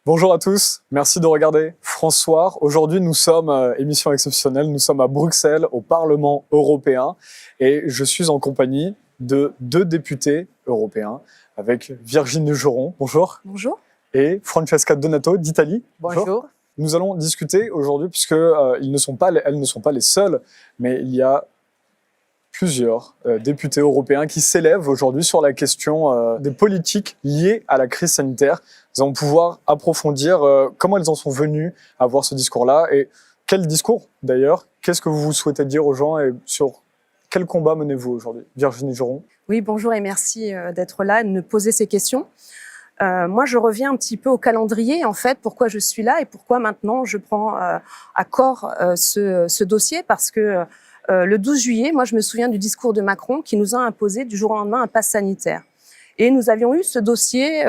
Bonjour à tous, merci de regarder François. Aujourd'hui, nous sommes, émission exceptionnelle, nous sommes à Bruxelles, au Parlement européen, et je suis en compagnie de deux députés européens, avec Virginie Joron, bonjour. Bonjour. Et Francesca Donato d'Italie. Bonjour. Nous allons discuter aujourd'hui, puisque elles ne sont pas les seules, mais il y a plusieurs députés européens qui s'élèvent aujourd'hui sur la question des politiques liées à la crise sanitaire. Nous allons pouvoir approfondir comment elles en sont venues à avoir ce discours-là et quel discours d'ailleurs. Qu'est-ce que vous souhaitez dire aux gens et sur quel combat menez-vous aujourd'hui? Virginie Joron. Oui, bonjour et merci d'être là et de me poser ces questions. Moi, je reviens un petit peu au calendrier, en fait, pourquoi je suis là et pourquoi maintenant je prends à corps ce dossier, parce que le 12 juillet, moi, je me souviens du discours de Macron qui nous a imposé du jour au lendemain un pass sanitaire. Et nous avions eu ce dossier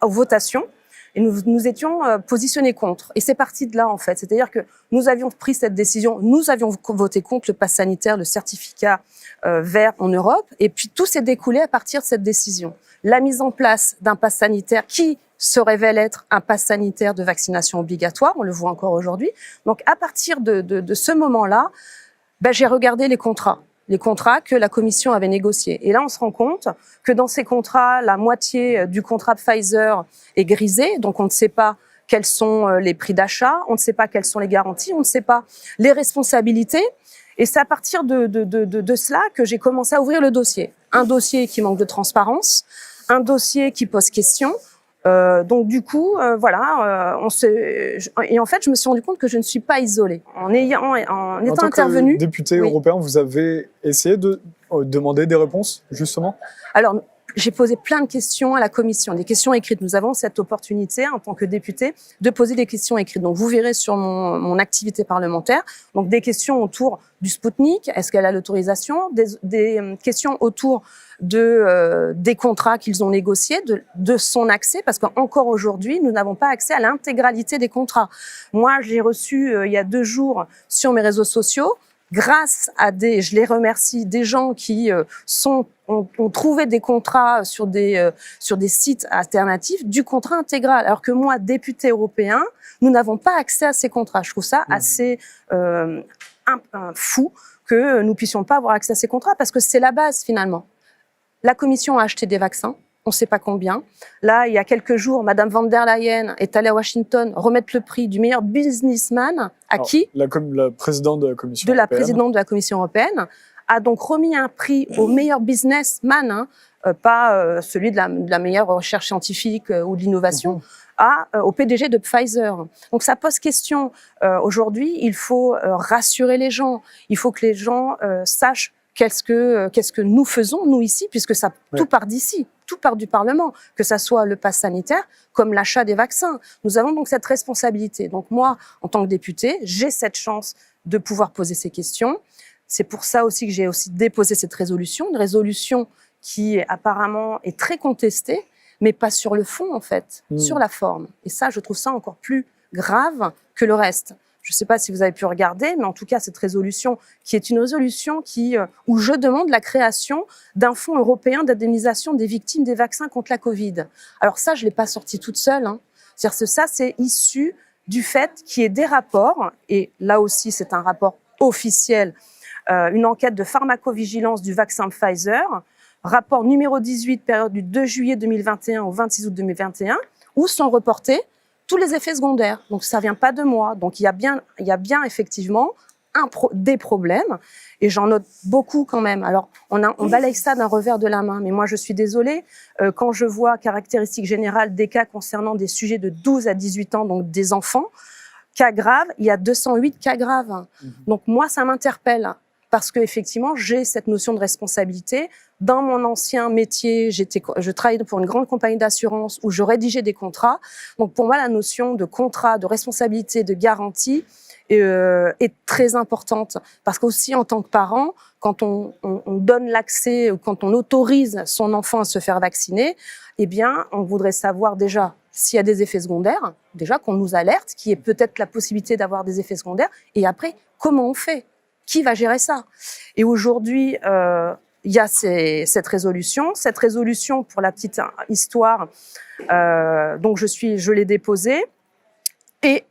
aux votations et nous étions positionnés contre. Et c'est parti de là, en fait. C'est-à-dire que nous avions pris cette décision, nous avions voté contre le pass sanitaire, le certificat vert en Europe, et puis tout s'est découlé à partir de cette décision. La mise en place d'un pass sanitaire qui se révèle être un pass sanitaire de vaccination obligatoire, on le voit encore aujourd'hui. Donc à partir de ce moment-là, j'ai regardé les contrats que la Commission avait négociés. Et là, on se rend compte que dans ces contrats, la moitié du contrat de Pfizer est grisé, donc on ne sait pas quels sont les prix d'achat, on ne sait pas quelles sont les garanties, on ne sait pas les responsabilités. Et c'est à partir de cela que j'ai commencé à ouvrir le dossier. Un dossier qui manque de transparence, un dossier qui pose question. Donc du coup, et en fait, je me suis rendu compte que je ne suis pas isolée. En étant intervenue. En tant que député européen, vous avez essayé de demander des réponses, justement? Alors, j'ai posé plein de questions à la Commission, des questions écrites. Nous avons cette opportunité, en tant que député, de poser des questions écrites. Donc, vous verrez sur mon activité parlementaire, donc des questions autour du Spoutnik, est-ce qu'elle a l'autorisation, des questions autour des contrats qu'ils ont négociés, de son accès, parce qu'encore aujourd'hui, nous n'avons pas accès à l'intégralité des contrats. Moi, j'ai reçu il y a 2 jours sur mes réseaux sociaux, grâce à je les remercie, des gens qui ont trouvé des contrats sur des sites alternatifs, du contrat intégral. Alors que moi, député européen, nous n'avons pas accès à ces contrats. Je trouve ça assez fou que nous puissions pas avoir accès à ces contrats, parce que c'est la base finalement. La Commission a acheté des vaccins, on ne sait pas combien. Là, il y a quelques jours, Madame van der Leyen est allée à Washington remettre le prix du meilleur businessman à qui? La présidente de la Commission européenne. La présidente de la Commission européenne a donc remis un prix au meilleur businessman, pas celui de la meilleure recherche scientifique ou de l'innovation, au PDG de Pfizer. Donc ça pose question. Aujourd'hui, il faut rassurer les gens. Il faut que les gens sachent qu'est-ce que nous faisons, nous, ici, puisque tout part d'ici, tout part du Parlement, que ça soit le pass sanitaire comme l'achat des vaccins. Nous avons donc cette responsabilité. Donc moi, en tant que députée, j'ai cette chance de pouvoir poser ces questions. C'est pour ça aussi que j'ai aussi déposé cette résolution, une résolution qui apparemment est très contestée, mais pas sur le fond, en fait, sur la forme. Et ça, je trouve ça encore plus grave que le reste. Je ne sais pas si vous avez pu regarder, mais en tout cas, cette résolution, qui est une résolution où je demande la création d'un fonds européen d'indemnisation des victimes des vaccins contre la Covid. Alors ça, je ne l'ai pas sorti toute seule. C'est-à-dire que ça, c'est issu du fait qu'il y ait des rapports, et là aussi, c'est un rapport officiel, une enquête de pharmacovigilance du vaccin Pfizer, rapport numéro 18, période du 2 juillet 2021 au 26 août 2021, où sont reportés tous les effets secondaires. Donc ça vient pas de moi. Donc il y a bien effectivement des problèmes, et j'en note beaucoup quand même. Alors on balaye ça d'un revers de la main, mais moi je suis désolée quand je vois caractéristiques générales des cas concernant des sujets de 12 à 18 ans, donc des enfants, cas graves, il y a 208 cas graves. Donc moi ça m'interpelle, parce que effectivement j'ai cette notion de responsabilité. Dans mon ancien métier, je travaillais pour une grande compagnie d'assurance où je rédigeais des contrats. Donc pour moi, la notion de contrat, de responsabilité, de garantie est très importante. Parce qu'aussi, en tant que parent, quand on donne l'accès ou quand on autorise son enfant à se faire vacciner, eh bien, on voudrait savoir déjà s'il y a des effets secondaires, déjà qu'on nous alerte, qu'il y ait peut-être la possibilité d'avoir des effets secondaires, et après, comment on fait? Qui va gérer ça? Et aujourd'hui, il y a cette résolution. Cette résolution, pour la petite histoire, donc je l'ai déposée. Et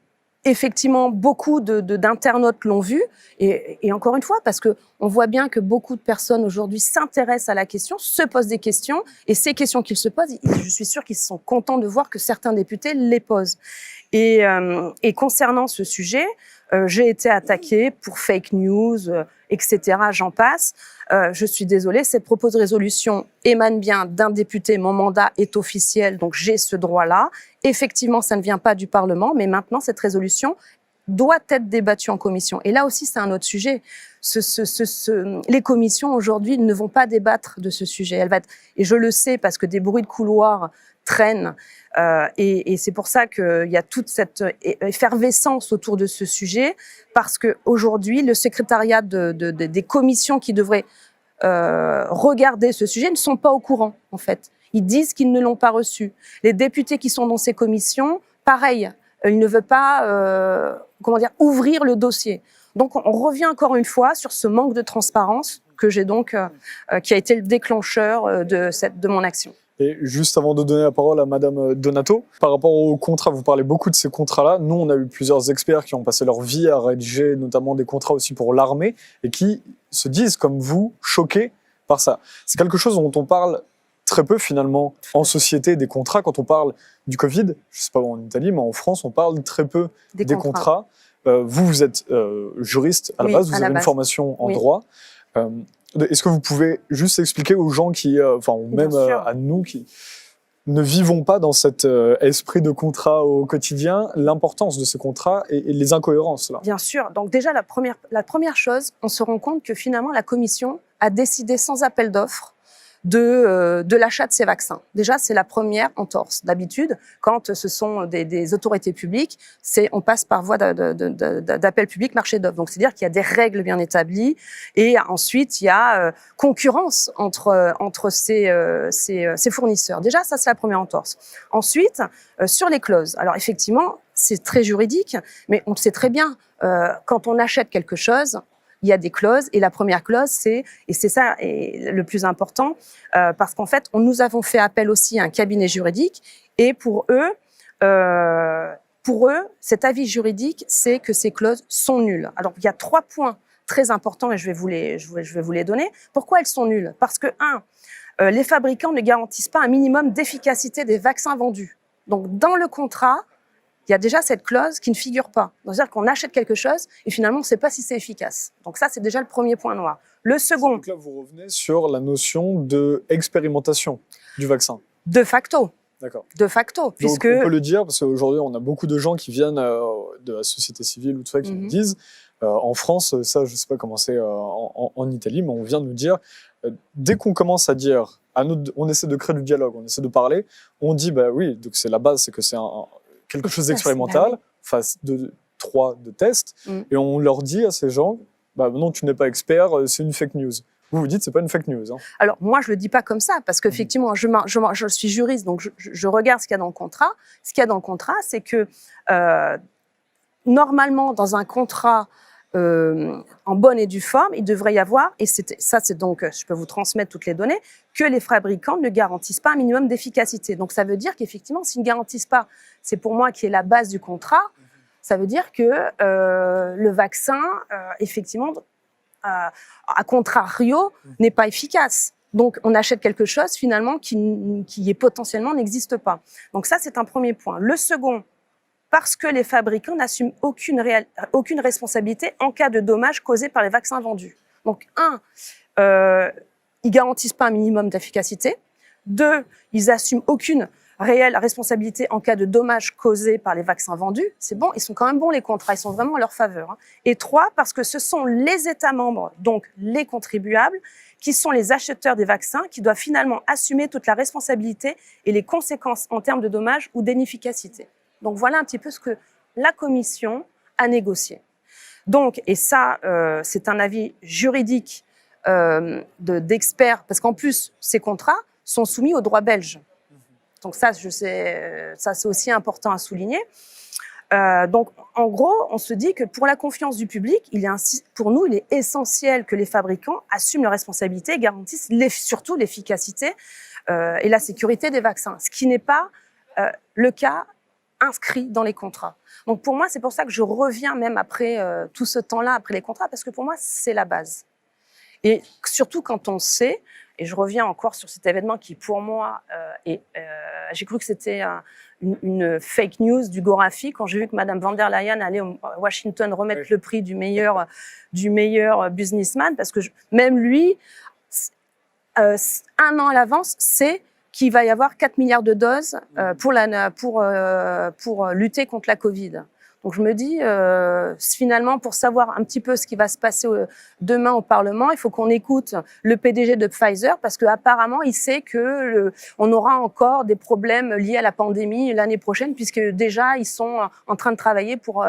effectivement, beaucoup d'internautes l'ont vue. Et encore une fois, parce que on voit bien que beaucoup de personnes aujourd'hui s'intéressent à la question, se posent des questions. Et ces questions qu'ils se posent, je suis sûre qu'ils sont contents de voir que certains députés les posent. Et concernant ce sujet, j'ai été attaquée pour fake news, etc. J'en passe. Je suis désolée, cette proposition de résolution émane bien d'un député. Mon mandat est officiel, donc j'ai ce droit-là. Effectivement, ça ne vient pas du Parlement, mais maintenant, cette résolution doit être débattue en commission. Et là aussi, c'est un autre sujet. Les commissions, aujourd'hui, ne vont pas débattre de ce sujet. Et je le sais parce que des bruits de couloir traînent. Et c'est pour ça qu'il y a toute cette effervescence autour de ce sujet, parce qu'aujourd'hui, le secrétariat des commissions qui devraient regarder ce sujet ne sont pas au courant, en fait. Ils disent qu'ils ne l'ont pas reçu. Les députés qui sont dans ces commissions, pareil, ils ne veulent pas ouvrir le dossier. Donc, on revient encore une fois sur ce manque de transparence que j'ai donc, qui a été le déclencheur de mon action. Et juste avant de donner la parole à Madame Donato, par rapport aux contrats, vous parlez beaucoup de ces contrats-là. Nous, on a eu plusieurs experts qui ont passé leur vie à rédiger notamment des contrats aussi pour l'armée et qui se disent, comme vous, choqués par ça. C'est quelque chose dont on parle très peu finalement en société, des contrats. Quand on parle du Covid, je sais pas en Italie, mais en France, on parle très peu des contrats. Vous êtes juriste à la base, vous avez une formation en droit. Est-ce que vous pouvez juste expliquer aux gens qui, ou même à nous qui ne vivons pas dans cet esprit de contrat au quotidien, l'importance de ces contrats et les incohérences là? Bien sûr. Donc déjà, la première chose, on se rend compte que finalement, la Commission a décidé sans appel d'offres de l'achat de ces vaccins. Déjà, c'est la première entorse. D'habitude, quand ce sont des autorités publiques, on passe par voie d'appel public, marché d'offres. Donc, c'est-à-dire qu'il y a des règles bien établies et ensuite, il y a concurrence entre ces fournisseurs. Déjà, ça, c'est la première entorse. Ensuite, sur les clauses. Alors, effectivement, c'est très juridique, mais on le sait très bien, quand on achète quelque chose, il y a des clauses, et la première clause, c'est ça le plus important, parce qu'en fait, nous avons fait appel aussi à un cabinet juridique, et pour eux, cet avis juridique, c'est que ces clauses sont nulles. Alors, il y a 3 points très importants, et je vais vous les donner. Pourquoi elles sont nulles? Parce que, les fabricants ne garantissent pas un minimum d'efficacité des vaccins vendus. Donc, dans le contrat, il y a déjà cette clause qui ne figure pas. C'est-à-dire qu'on achète quelque chose et finalement, on ne sait pas si c'est efficace. Donc ça, c'est déjà le premier point noir. Le second... Donc là, vous revenez sur la notion d'expérimentation du vaccin. De facto. D'accord. De facto. Puisque... Donc on peut le dire, parce qu'aujourd'hui, on a beaucoup de gens qui viennent de la société civile ou tout ça, qui nous disent, en France, ça, je ne sais pas comment c'est en Italie, mais on vient de nous dire, dès qu'on commence à dire, on essaie de créer du dialogue, on essaie de parler, on dit, bah oui, donc c'est la base, c'est que c'est quelque chose d'expérimental, phase 3 de test, et on leur dit à ces gens, bah non, tu n'es pas expert, c'est une fake news. Vous dites, c'est pas une fake news. Hein. Alors, moi, je le dis pas comme ça, parce qu'effectivement, je suis juriste, donc je regarde ce qu'il y a dans le contrat. Ce qu'il y a dans le contrat, c'est que, normalement, dans un contrat, en bonne et due forme, il devrait y avoir, et ça c'est donc, je peux vous transmettre toutes les données, que les fabricants ne garantissent pas un minimum d'efficacité. Donc ça veut dire qu'effectivement, s'ils ne garantissent pas, c'est pour moi qui est la base du contrat, ça veut dire que le vaccin, effectivement, à contrario, n'est pas efficace. Donc on achète quelque chose finalement qui est potentiellement n'existe pas. Donc ça c'est un premier point. Le second, parce que les fabricants n'assument aucune responsabilité en cas de dommages causés par les vaccins vendus. Donc, ils ne garantissent pas un minimum d'efficacité. 2, ils n'assument aucune réelle responsabilité en cas de dommages causés par les vaccins vendus. C'est bon, ils sont quand même bons les contrats, ils sont vraiment en leur faveur. Et 3, parce que ce sont les États membres, donc les contribuables, qui sont les acheteurs des vaccins, qui doivent finalement assumer toute la responsabilité et les conséquences en termes de dommages ou d'inefficacité. Donc voilà un petit peu ce que la Commission a négocié. Donc, et ça, c'est un avis juridique d'experts, parce qu'en plus, ces contrats sont soumis au droit belge. Donc ça, ça c'est aussi important à souligner. Donc, en gros, on se dit que pour la confiance du public, pour nous, il est essentiel que les fabricants assument leurs responsabilités et garantissent surtout l'efficacité et la sécurité des vaccins, ce qui n'est pas le cas inscrit dans les contrats. Donc pour moi, c'est pour ça que je reviens même après tout ce temps-là, après les contrats, parce que pour moi, c'est la base. Et surtout quand on sait, et je reviens encore sur cet événement qui pour moi, j'ai cru que c'était une fake news du Gorafi quand j'ai vu que Madame van der Leyen allait à Washington remettre le prix du meilleur businessman, parce que même lui, un an à l'avance, sait qu'il va y avoir 4 milliards de doses pour lutter contre la Covid. Donc je me dis, finalement, pour savoir un petit peu ce qui va se passer demain au Parlement, il faut qu'on écoute le PDG de Pfizer, parce qu'apparemment, il sait on aura encore des problèmes liés à la pandémie l'année prochaine, puisque déjà, ils sont en train de travailler pour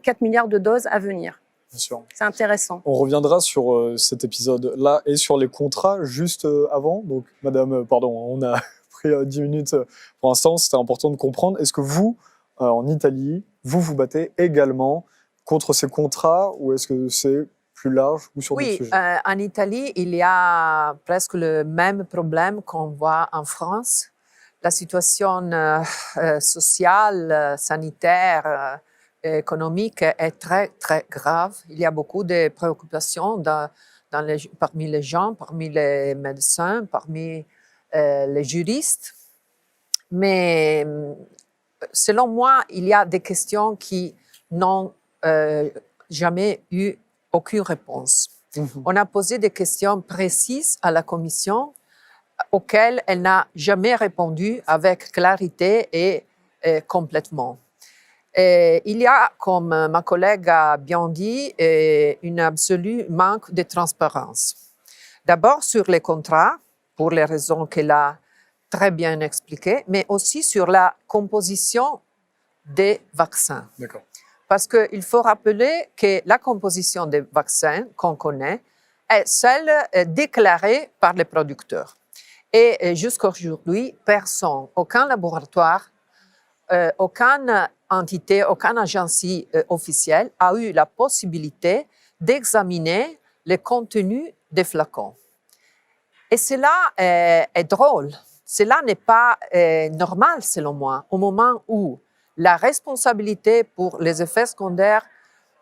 4 milliards de doses à venir. Bien sûr. C'est intéressant. On reviendra sur cet épisode-là et sur les contrats juste avant. Donc, madame, pardon, on a pris 10 minutes pour l'instant. C'était important de comprendre. Est-ce que vous, en Italie, vous battez également contre ces contrats, ou est-ce que c'est plus large ou sur d'autres sujets? En Italie, il y a presque le même problème qu'on voit en France. La situation sociale, sanitaire, économique est très, très grave. Il y a beaucoup de préoccupations parmi les gens, parmi les médecins, parmi les juristes. Mais selon moi, il y a des questions qui n'ont jamais eu aucune réponse. On a posé des questions précises à la Commission auxquelles elle n'a jamais répondu avec clarité et complètement. Il y a, comme ma collègue a bien dit, un absolu manque de transparence. D'abord sur les contrats, pour les raisons qu'elle a très bien expliquées, mais aussi sur la composition des vaccins. D'accord. Parce qu'il faut rappeler que la composition des vaccins qu'on connaît est celle déclarée par les producteurs. Et jusqu'à aujourd'hui, personne, aucun laboratoire, aucune entité, aucune agence officielle a eu la possibilité d'examiner le contenu des flacons. Et cela est drôle. Cela n'est pas normal, selon moi, au moment où la responsabilité pour les effets secondaires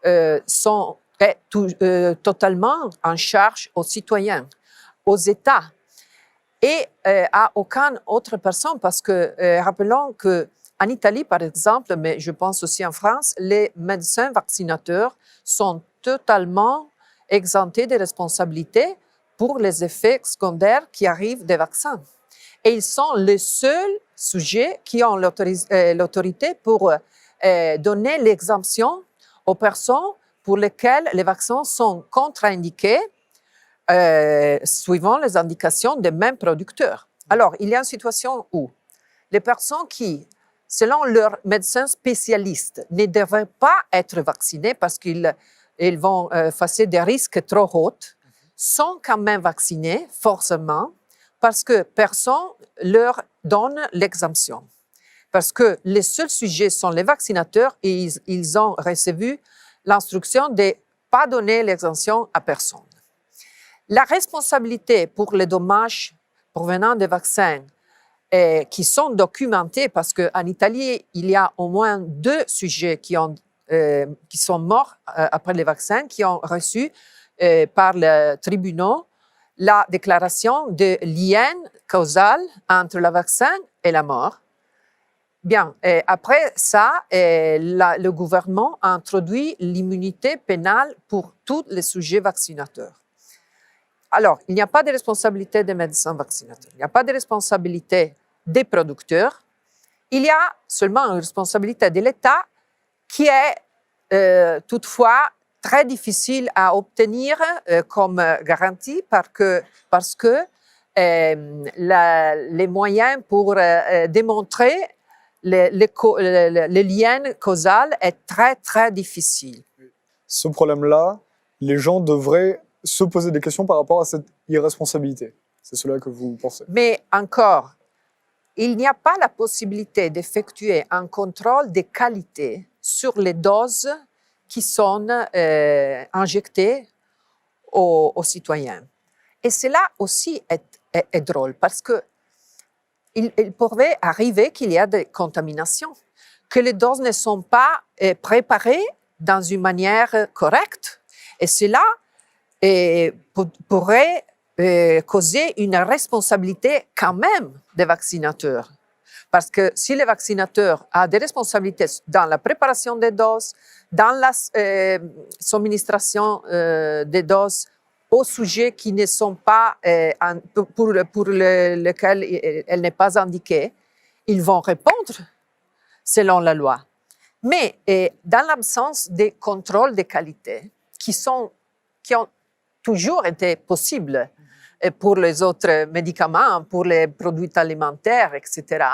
est totalement en charge aux citoyens, aux États et à aucune autre personne, parce que rappelons qu'en Italie, par exemple, mais je pense aussi en France, les médecins vaccinateurs sont totalement exemptés de responsabilités pour les effets secondaires qui arrivent des vaccins. Et ils sont les seuls sujets qui ont l'autorité pour donner l'exemption aux personnes pour lesquelles les vaccins sont contre-indiqués suivant les indications des mêmes producteurs. Alors, il y a une situation où les personnes qui, selon leurs médecins spécialistes, ne devraient pas être vaccinées parce qu'ils vont face des risques trop hauts, sont quand même vaccinées forcément parce que personne leur donne l'exemption. Parce que les seuls sujets sont les vaccinateurs et ils ont reçu l'instruction de ne pas donner l'exemption à personne. La responsabilité pour les dommages provenant des vaccins qui sont documentés, parce qu'en Italie, il y a au moins 2 sujets qui sont morts après les vaccins, qui ont reçu par le tribunal la déclaration de lien causal entre le vaccin et la mort. Bien, après ça, le gouvernement a introduit l'immunité pénale pour tous les sujets vaccinateurs. Alors, il n'y a pas de responsabilité des médecins vaccinateurs, il n'y a pas de responsabilité des producteurs, il y a seulement une responsabilité de l'État qui est toutefois très difficile à obtenir comme garantie parce que les moyens pour démontrer les liens causaux est très, très difficile. Ce problème-là, les gens devraient se poser des questions par rapport à cette irresponsabilité. C'est cela que vous pensez? Mais encore, il n'y a pas la possibilité d'effectuer un contrôle de qualité sur les doses qui sont injectées aux citoyens. Et cela aussi est drôle parce que il pourrait arriver qu'il y ait des contaminations, que les doses ne sont pas préparées dans une manière correcte. Et cela pourrait causer une responsabilité quand même des vaccinateurs. Parce que si le vaccinateur a des responsabilités dans la préparation des doses, dans la administration des doses aux sujets qui ne sont pas, pour lesquels elle n'est pas indiquée, ils vont répondre selon la loi. Mais dans l'absence des contrôles de qualité qui ont toujours été possibles pour les autres médicaments, pour les produits alimentaires, etc.,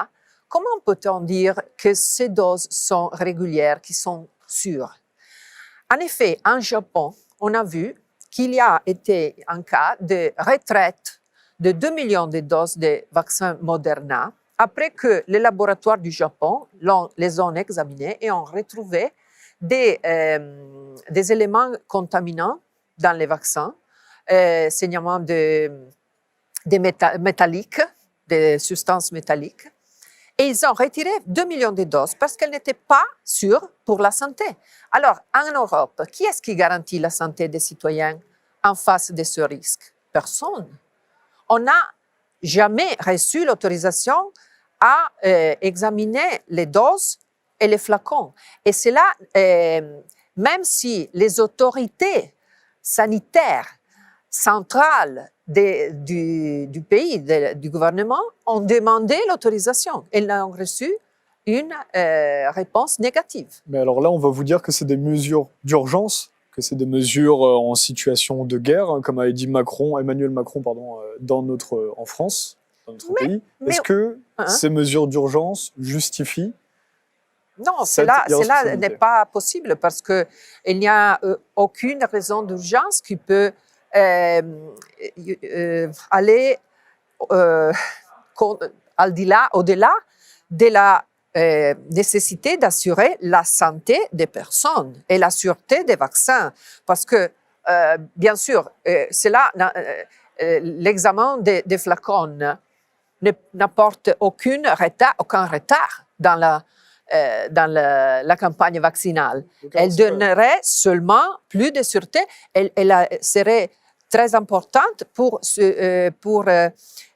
comment peut-on dire que ces doses sont régulières, qui sont sûres? En effet, en Japon, on a vu qu'il y a été un cas de retraite de 2 millions de doses de vaccins Moderna après que les laboratoires du Japon les ont examinés et ont retrouvé des éléments contaminants dans les vaccins, saignement métalliques, des substances métalliques. Et ils ont retiré 2 millions de doses parce qu'elles n'étaient pas sûres pour la santé. Alors, en Europe, qui est-ce qui garantit la santé des citoyens en face de ce risque? Personne. On n'a jamais reçu l'autorisation à examiner les doses et les flacons. Et cela, même si les autorités sanitaires centrales du pays, du gouvernement, ont demandé l'autorisation. Elles ont reçu une réponse négative. Mais alors là, on va vous dire que c'est des mesures d'urgence, que c'est des mesures en situation de guerre, hein, comme a dit Emmanuel Macron, en France, dans notre pays. Est-ce que ces mesures d'urgence justifient? Non, cela n'est pas possible parce qu'il n'y a aucune raison d'urgence qui peut aller au-delà de la nécessité d'assurer la santé des personnes et la sûreté des vaccins. Parce que, bien sûr, l'examen des flacons n'apporte aucun retard dans la campagne vaccinale. Elle donnerait seulement plus de sûreté. Elle serait très importante pour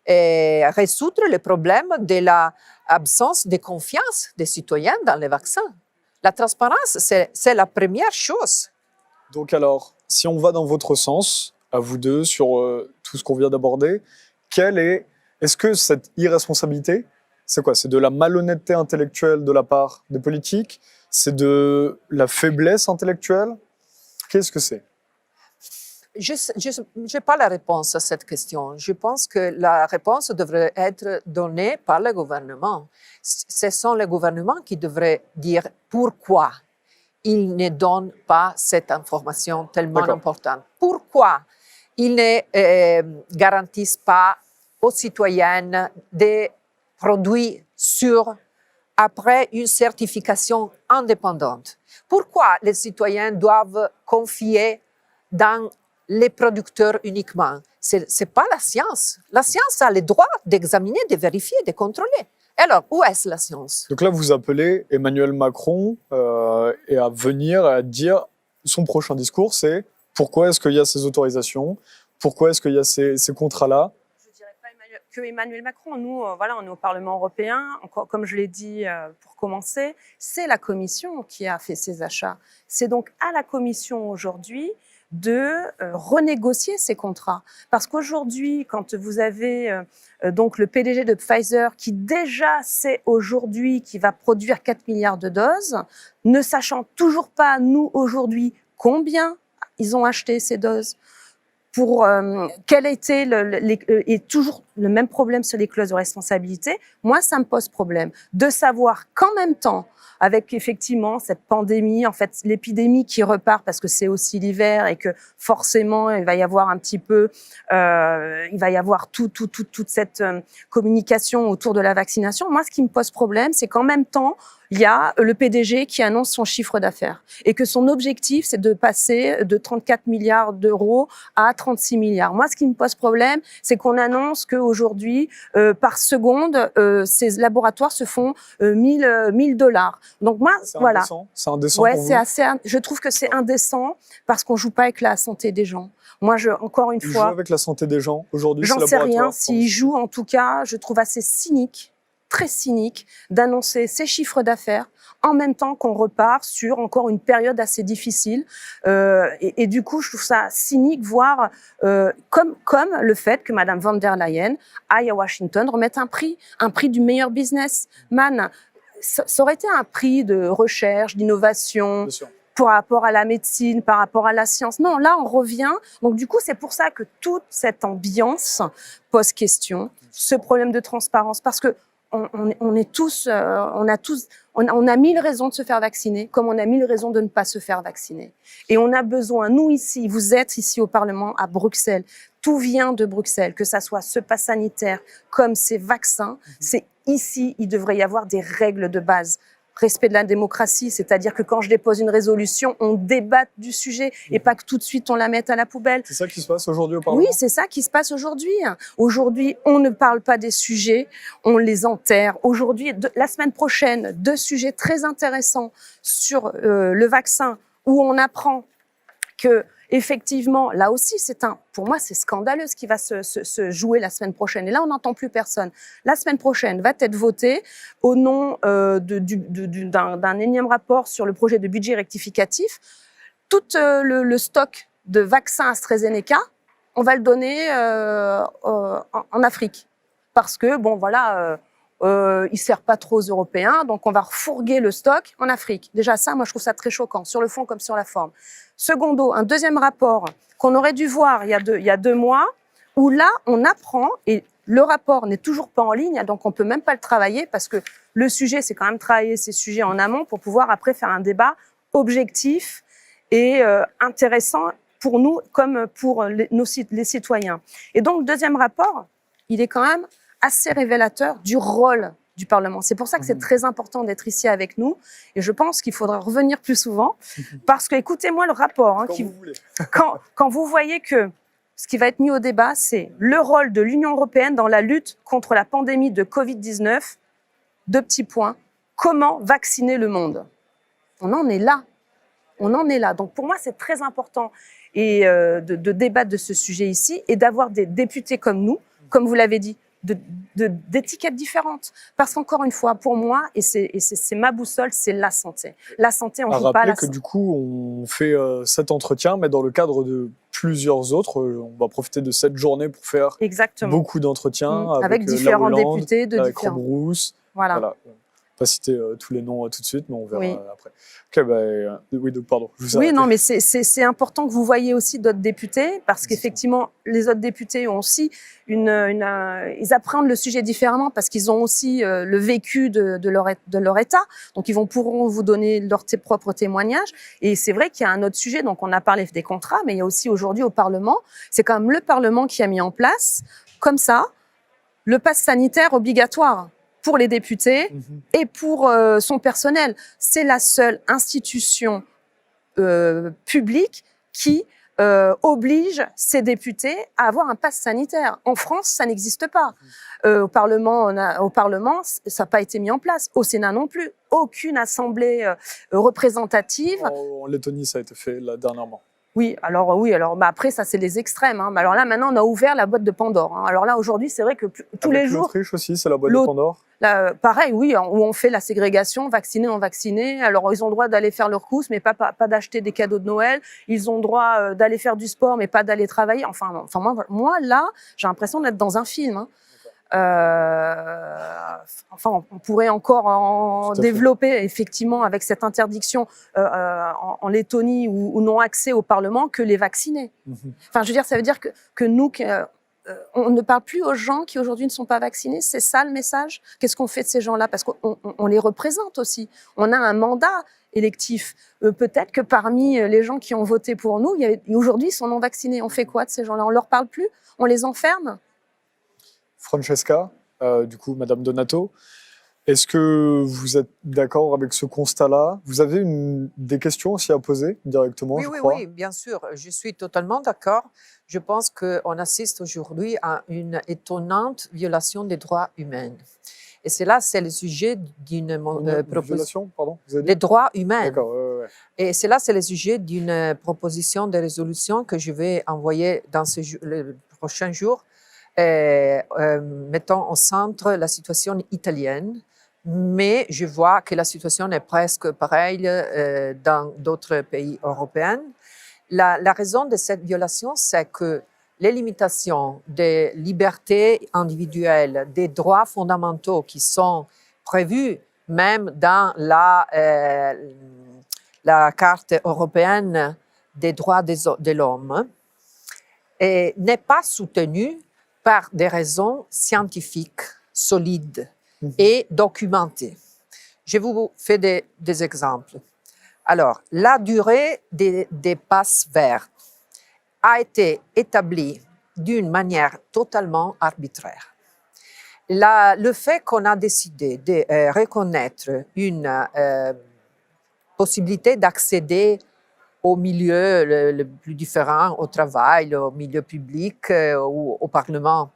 résoudre le problème de l'absence de confiance des citoyens dans les vaccins. La transparence, c'est la première chose. Donc alors, si on va dans votre sens, à vous deux, sur tout ce qu'on vient d'aborder, est-ce que cette irresponsabilité, c'est quoi? C'est de la malhonnêteté intellectuelle de la part des politiques? C'est de la faiblesse intellectuelle? Qu'est-ce que c'est? Je n'ai pas la réponse à cette question. Je pense que la réponse devrait être donnée par le gouvernement. Ce sont les gouvernements qui devraient dire pourquoi ils ne donnent pas cette information tellement importante. Pourquoi ils ne garantissent pas aux citoyennes des produits sûrs après une certification indépendante? Pourquoi les citoyens doivent confier dans les producteurs uniquement? Ce n'est pas la science. La science a le droit d'examiner, de vérifier, de contrôler. Alors, où est-ce la science? Donc là, vous appelez Emmanuel Macron et à venir à dire son prochain discours, c'est pourquoi est-ce qu'il y a ces autorisations? Pourquoi est-ce qu'il y a ces contrats-là? Je ne dirais pas que Emmanuel Macron. Nous, on est au Parlement européen. Comme je l'ai dit pour commencer, c'est la Commission qui a fait ces achats. C'est donc à la Commission aujourd'hui de renégocier ces contrats. Parce qu'aujourd'hui, quand vous avez donc le PDG de Pfizer qui déjà sait aujourd'hui qu'il va produire 4 milliards de doses, ne sachant toujours pas, nous, aujourd'hui, combien ils ont acheté ces doses, pour quel était et toujours le même problème sur les clauses de responsabilité. Moi, ça me pose problème de savoir qu'en même temps, avec effectivement cette pandémie, en fait l'épidémie qui repart parce que c'est aussi l'hiver et que forcément il va y avoir un petit peu, il va y avoir toute cette communication autour de la vaccination. Moi, ce qui me pose problème, c'est qu'en même temps, il y a le PDG qui annonce son chiffre d'affaires et que son objectif, c'est de passer de 34 milliards d'euros à 36 milliards. Moi, ce qui me pose problème, c'est qu'on annonce qu'aujourd'hui, par seconde, ces laboratoires se font $1000. Donc moi, voilà. C'est indécent Ouais, pour c'est vous assez. Je trouve que c'est indécent parce qu'on joue pas avec la santé des gens. Moi, encore une Ils jouent fois, avec la santé des gens aujourd'hui. j'en sais rien. S'ils jouent, en tout cas, je trouve assez cynique, très cynique, d'annoncer ces chiffres d'affaires en même temps qu'on repart sur encore une période assez difficile. Et du coup, je trouve ça cynique, voire comme le fait que Madame von der Leyen aille à Washington remettre un prix du meilleur businessman. Ça aurait été un prix de recherche, d'innovation, par rapport à la médecine, par rapport à la science. Non, là, on revient. Donc, du coup, c'est pour ça que toute cette ambiance pose question, ce problème de transparence, parce que on est tous, on a 1000 raisons de se faire vacciner, comme on a 1000 raisons de ne pas se faire vacciner. Et on a besoin, nous ici, vous êtes ici au Parlement, à Bruxelles, tout vient de Bruxelles, que ça soit ce pass sanitaire, comme ces vaccins, c'est ici, il devrait y avoir des règles de base. Respect de la démocratie, c'est-à-dire que quand je dépose une résolution, on débatte du sujet et pas que tout de suite on la mette à la poubelle. C'est ça qui se passe aujourd'hui au Parlement ? Oui, c'est ça qui se passe aujourd'hui. Aujourd'hui, on ne parle pas des sujets, on les enterre. Aujourd'hui, la semaine prochaine, 2 sujets très intéressants sur le vaccin où on apprend que effectivement, là aussi, pour moi, c'est scandaleux ce qui va se jouer la semaine prochaine. Et là, on n'entend plus personne. La semaine prochaine va être votée au nom d'un énième rapport sur le projet de budget rectificatif. Tout le stock de vaccins AstraZeneca, on va le donner en Afrique. Parce que, bon, voilà, il sert pas trop aux Européens, donc on va refourguer le stock en Afrique. Déjà, ça, moi, je trouve ça très choquant, sur le fond comme sur la forme. Secondo, un deuxième rapport qu'on aurait dû voir il y a 2 mois, où là, on apprend, et le rapport n'est toujours pas en ligne, donc on peut même pas le travailler, parce que le sujet, c'est quand même travailler ces sujets en amont pour pouvoir après faire un débat objectif et intéressant pour nous comme pour les citoyens. Et donc, le deuxième rapport, il est quand même assez révélateur du rôle du Parlement. C'est pour ça que c'est très important d'être ici avec nous. Et je pense qu'il faudra revenir plus souvent. Parce que, écoutez-moi le rapport. Quand vous voyez que ce qui va être mis au débat, c'est le rôle de l'Union européenne dans la lutte contre la pandémie de Covid-19. 2 petits points. Comment vacciner le monde ? On en est là. On en est là. Donc, pour moi, c'est très important et de débattre de ce sujet ici et d'avoir des députés comme nous, comme vous l'avez dit, d'étiquettes différentes. Parce qu'encore une fois, pour moi, et c'est ma boussole, c'est la santé. La santé, on ne joue pas à la santé. Que du coup, on fait cet entretien, mais dans le cadre de plusieurs autres. On va profiter de cette journée pour faire beaucoup d'entretiens avec différents députés de avec différents. Robrousse. Voilà. Pas citer tous les noms tout de suite, mais on verra après. Oui, donc pardon. Oui, non, mais c'est important que vous voyez aussi d'autres députés, parce qu'effectivement, les autres députés ont aussi ils appréhendent le sujet différemment, parce qu'ils ont aussi le vécu de leur État, donc ils pourront vous donner leur propre témoignage. Et c'est vrai qu'il y a un autre sujet, donc on a parlé des contrats, mais il y a aussi aujourd'hui au Parlement, c'est quand même le Parlement qui a mis en place, comme ça, le pass sanitaire obligatoire pour les députés et pour son personnel. C'est la seule institution publique qui oblige ses députés à avoir un pass sanitaire. En France, ça n'existe pas. Au Parlement, ça n'a pas été mis en place. Au Sénat non plus. Aucune assemblée représentative. En Lettonie, ça a été fait là, dernièrement. Oui, alors après, ça, c'est les extrêmes. Hein. Mais alors là, maintenant, on a ouvert la boîte de Pandore. Hein. Alors là, aujourd'hui, c'est vrai que tous les jours... L'Autriche aussi, c'est la boîte de Pandore. Là, pareil, oui, où on fait la ségrégation, vaccinés, non vaccinés. Alors, ils ont le droit d'aller faire leurs courses, mais pas d'acheter des cadeaux de Noël. Ils ont le droit d'aller faire du sport, mais pas d'aller travailler. Enfin moi, là, j'ai l'impression d'être dans un film. Hein. On pourrait encore en développer effectivement avec cette interdiction en Lettonie ou non accès au Parlement que les vaccinés. Enfin, je veux dire, ça veut dire que nous, on ne parle plus aux gens qui aujourd'hui ne sont pas vaccinés. C'est ça le message. Qu'est-ce qu'on fait de ces gens-là? Parce qu'on les représente aussi. On a un mandat électif. Peut-être que parmi les gens qui ont voté pour nous, aujourd'hui, ils sont non vaccinés. On fait quoi de ces gens-là? On leur parle plus? On les enferme? Francesca, du coup, Madame Donato, est-ce que vous êtes d'accord avec ce constat-là? Vous avez des questions aussi à poser directement, Oui, je oui, crois. oui, bien sûr. Je suis totalement d'accord. Je pense qu'on assiste aujourd'hui à une étonnante violation des droits humains. Et c'est le sujet d'une Une proposition. violation, pardon, vous avez dit? Des droits humains. D'accord, ouais. Et c'est le sujet d'une proposition de résolution que je vais envoyer dans le prochain jour, mettant au centre la situation italienne. Mais je vois que la situation est presque pareille dans d'autres pays européens. La raison de cette violation, c'est que les limitations des libertés individuelles, des droits fondamentaux qui sont prévus même dans la Charte européenne des droits de l'homme, n'est pas soutenue par des raisons scientifiques solides et documentées. Je vous fais des exemples. Alors, la durée des passes vertes a été établie d'une manière totalement arbitraire. Le fait qu'on a décidé de reconnaître une possibilité d'accéder au milieu le plus différent, au travail, au milieu public ou au Parlement,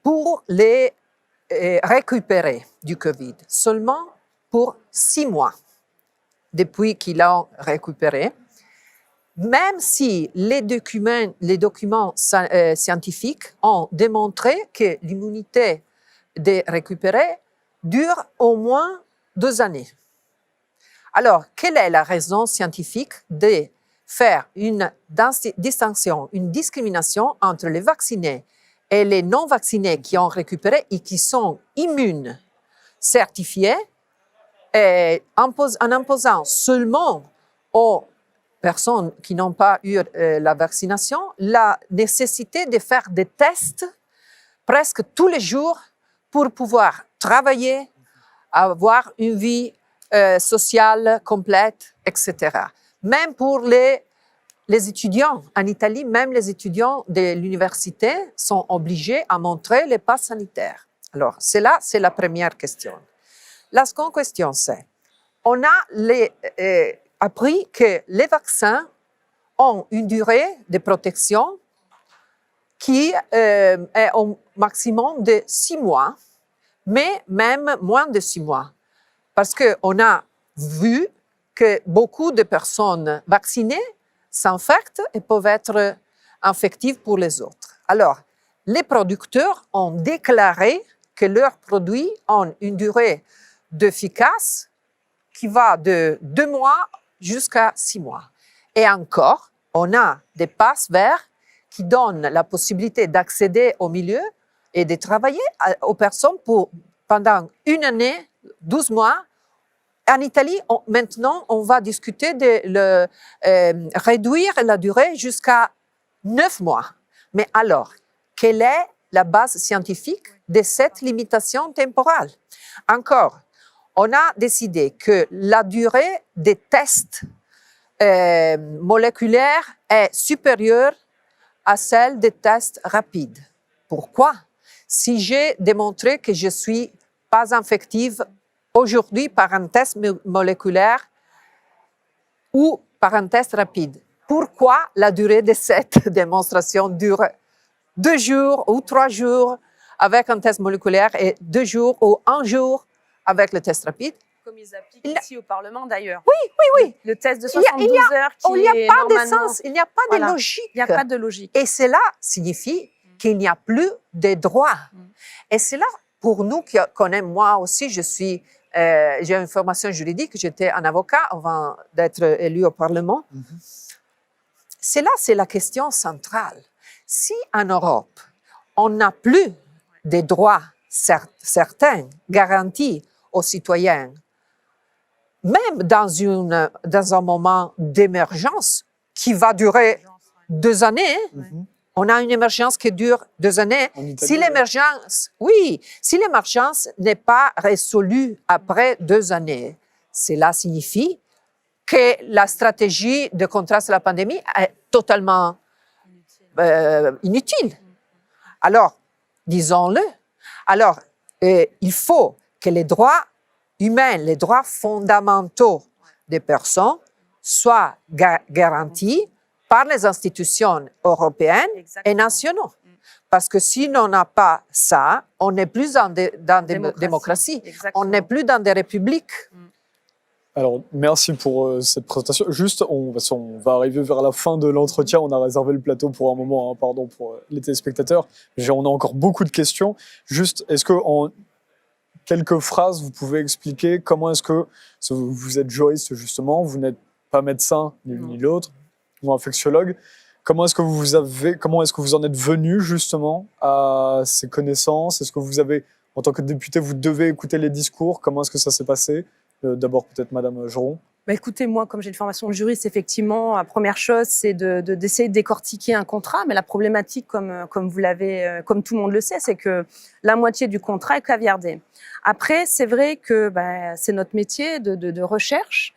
pour les récupérer du Covid, seulement pour 6 mois depuis qu'ils l'ont récupéré, même si les documents scientifiques ont démontré que l'immunité des récupérés dure au moins 2 années. Alors, quelle est la raison scientifique de faire une distinction, une discrimination entre les vaccinés et les non-vaccinés qui ont récupéré et qui sont immunes certifiés, en imposant seulement aux personnes qui n'ont pas eu la vaccination la nécessité de faire des tests presque tous les jours pour pouvoir travailler, avoir une vie sociale complète, etc. Même pour les étudiants en Italie, même les étudiants de l'université sont obligés à montrer les passes sanitaires. Alors, c'est la première question. La seconde question, c'est, on a appris que les vaccins ont une durée de protection qui est au maximum de 6 mois, mais même moins de 6 mois. Parce qu'on a vu que beaucoup de personnes vaccinées s'infectent et peuvent être infectives pour les autres. Alors, les producteurs ont déclaré que leurs produits ont une durée d'efficace qui va de 2 mois jusqu'à 6 mois. Et encore, on a des passes verts qui donnent la possibilité d'accéder au milieu et de travailler aux personnes pendant 1 année, 12 mois. En Italie, maintenant, on va discuter de réduire la durée jusqu'à 9 mois. Mais alors, quelle est la base scientifique de cette limitation temporelle? Encore, on a décidé que la durée des tests moléculaires est supérieure à celle des tests rapides. Pourquoi? Si j'ai démontré que je ne suis pas infective aujourd'hui par un test moléculaire ou par un test rapide, pourquoi la durée de cette démonstration dure 2 jours ou 3 jours avec un test moléculaire et 2 jours ou 1 jour avec le test rapide? Comme ils appliquent ici au Parlement d'ailleurs. Oui. Le test de 72 heures qui il n'y a est pas de normalement... sens, il n'y a pas Voilà. de logique. Il n'y a pas de logique. Et cela signifie qu'il n'y a plus de droits. Et cela, pour nous qui connaissons, moi aussi, j'ai une formation juridique, j'étais un avocat avant d'être élu au Parlement. Cela, c'est la question centrale. Si en Europe, on n'a plus des droits certains garantis aux citoyens, même dans un moment d'émergence qui va durer 2 années, On a une émergence qui dure 2 années. En Italie, Si l'émergence, oui, si l'émergence n'est pas résolue après 2 années, cela signifie que la stratégie de contraste à la pandémie est totalement inutile. Alors, disons-le. Alors, il faut que les droits humains, les droits fondamentaux des personnes soient garantis par les institutions européennes et nationales. Parce que si on n'a pas ça, on n'est plus dans des démocraties. On n'est plus dans des républiques. Alors, merci pour cette présentation. Juste, parce qu'on va arriver vers la fin de l'entretien. On a réservé le plateau pour un moment, hein, pardon pour les téléspectateurs. On a encore beaucoup de questions. Juste, est-ce que en quelques phrases, vous pouvez expliquer comment est-ce que vous êtes juriste justement, vous n'êtes pas médecin ni l'une ni l'autre, ou infectiologue. Comment est-ce que vous en êtes venu justement à ces connaissances? Est-ce que vous avez, en tant que député, vous devez écouter les discours? Comment est-ce que ça s'est passé? D'abord peut-être Madame Geron. Bah écoutez, moi, comme j'ai une formation de juriste, effectivement, la première chose, c'est d'essayer de décortiquer un contrat. Mais la problématique, comme tout le monde le sait, c'est que la moitié du contrat est caviardé. Après, c'est vrai que c'est notre métier de recherche.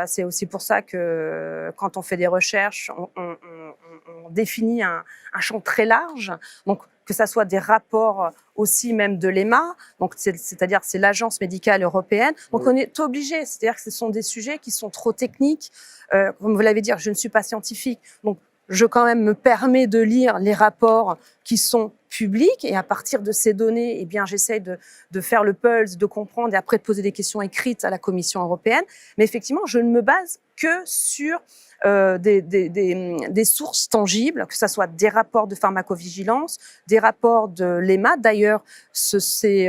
C'est aussi pour ça que quand on fait des recherches, on définit un champ très large. Donc, que ça soit des rapports aussi même de l'EMA, donc c'est-à-dire c'est l'agence médicale européenne. Donc on est obligé, c'est-à-dire que ce sont des sujets qui sont trop techniques. Comme vous l'avez dit, je ne suis pas scientifique, donc je quand même me permets de lire les rapports qui sont publics et à partir de ces données, eh bien j'essaie de faire le pulse, de comprendre et après de poser des questions écrites à la Commission européenne. Mais effectivement, je ne me base que sur des sources tangibles, que ce soit des rapports de pharmacovigilance, des rapports de l'EMA. D'ailleurs,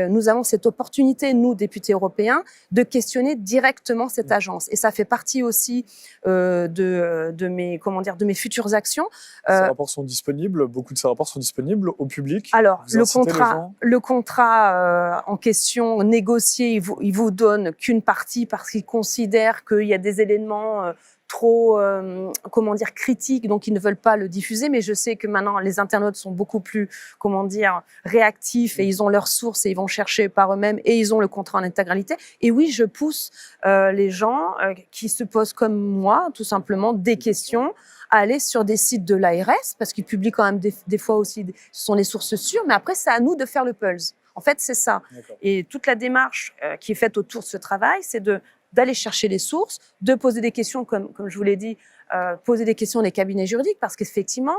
nous avons cette opportunité, nous, députés européens, de questionner directement cette agence. Et ça fait partie aussi de mes futures actions. Ces rapports sont disponibles, beaucoup de ces rapports sont disponibles au public. Alors, le contrat en question négocié, il vous donne qu'une partie parce qu'il considère qu'il y a des éléments trop, critiques, donc ils ne veulent pas le diffuser. Mais je sais que maintenant, les internautes sont beaucoup plus, réactifs et ils ont leurs sources et ils vont chercher par eux-mêmes et ils ont le contrat en intégralité. Et oui, je pousse les gens qui se posent comme moi, tout simplement, des questions, à aller sur des sites de l'ARS parce qu'ils publient quand même des fois aussi, ce sont des sources sûres. Mais après, c'est à nous de faire le pulse. En fait, c'est ça. Et toute la démarche qui est faite autour de ce travail, c'est d'aller chercher les sources, de poser des questions, comme je vous l'ai dit, poser des questions des cabinets juridiques, parce qu'effectivement,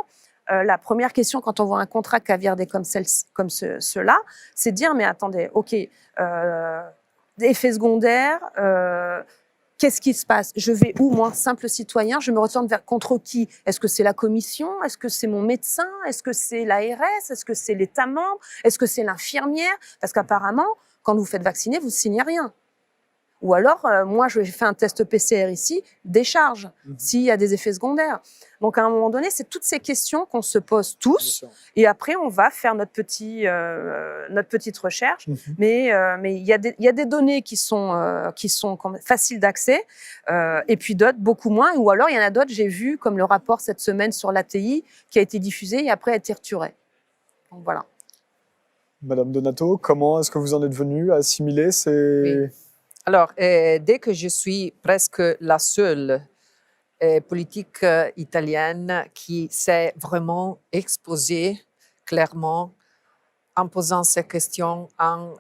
la première question quand on voit un contrat caviardé comme ceux-là, c'est de dire, mais attendez, ok, effets secondaires, qu'est-ce qui se passe? Je vais où, moi, simple citoyen? Je me retourne contre qui? Est-ce que c'est la commission? Est-ce que c'est mon médecin? Est-ce que c'est l'ARS? Est-ce que c'est l'État membre? Est-ce que c'est l'infirmière? Parce qu'apparemment, quand vous faites vacciner, vous ne signez rien. Ou alors, moi, je fais un test PCR ici, décharge, s'il y a des effets secondaires. Donc, à un moment donné, c'est toutes ces questions qu'on se pose tous. Et après, on va faire notre petite recherche. Mais il y a des données qui sont faciles d'accès, et puis d'autres, beaucoup moins. Ou alors, il y en a d'autres, j'ai vu, comme le rapport cette semaine sur l'ATI, qui a été diffusé et après a été retiré. Donc, voilà. Madame Donato, comment est-ce que vous en êtes venue à assimiler ces... Oui. Alors, dès que je suis presque la seule politique italienne qui s'est vraiment exposée clairement en posant ces questions, en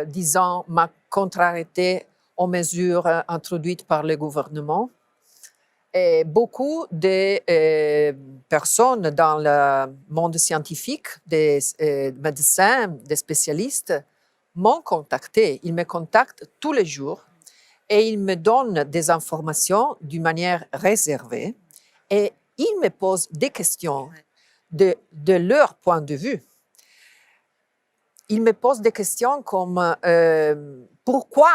disant ma contrariété aux mesures introduites par le gouvernement, et beaucoup de personnes dans le monde scientifique, des médecins, des spécialistes, m'ont contacté. Ils me contactent tous les jours et ils me donnent des informations d'une manière réservée et ils me posent des questions de leur point de vue. Ils me posent des questions comme pourquoi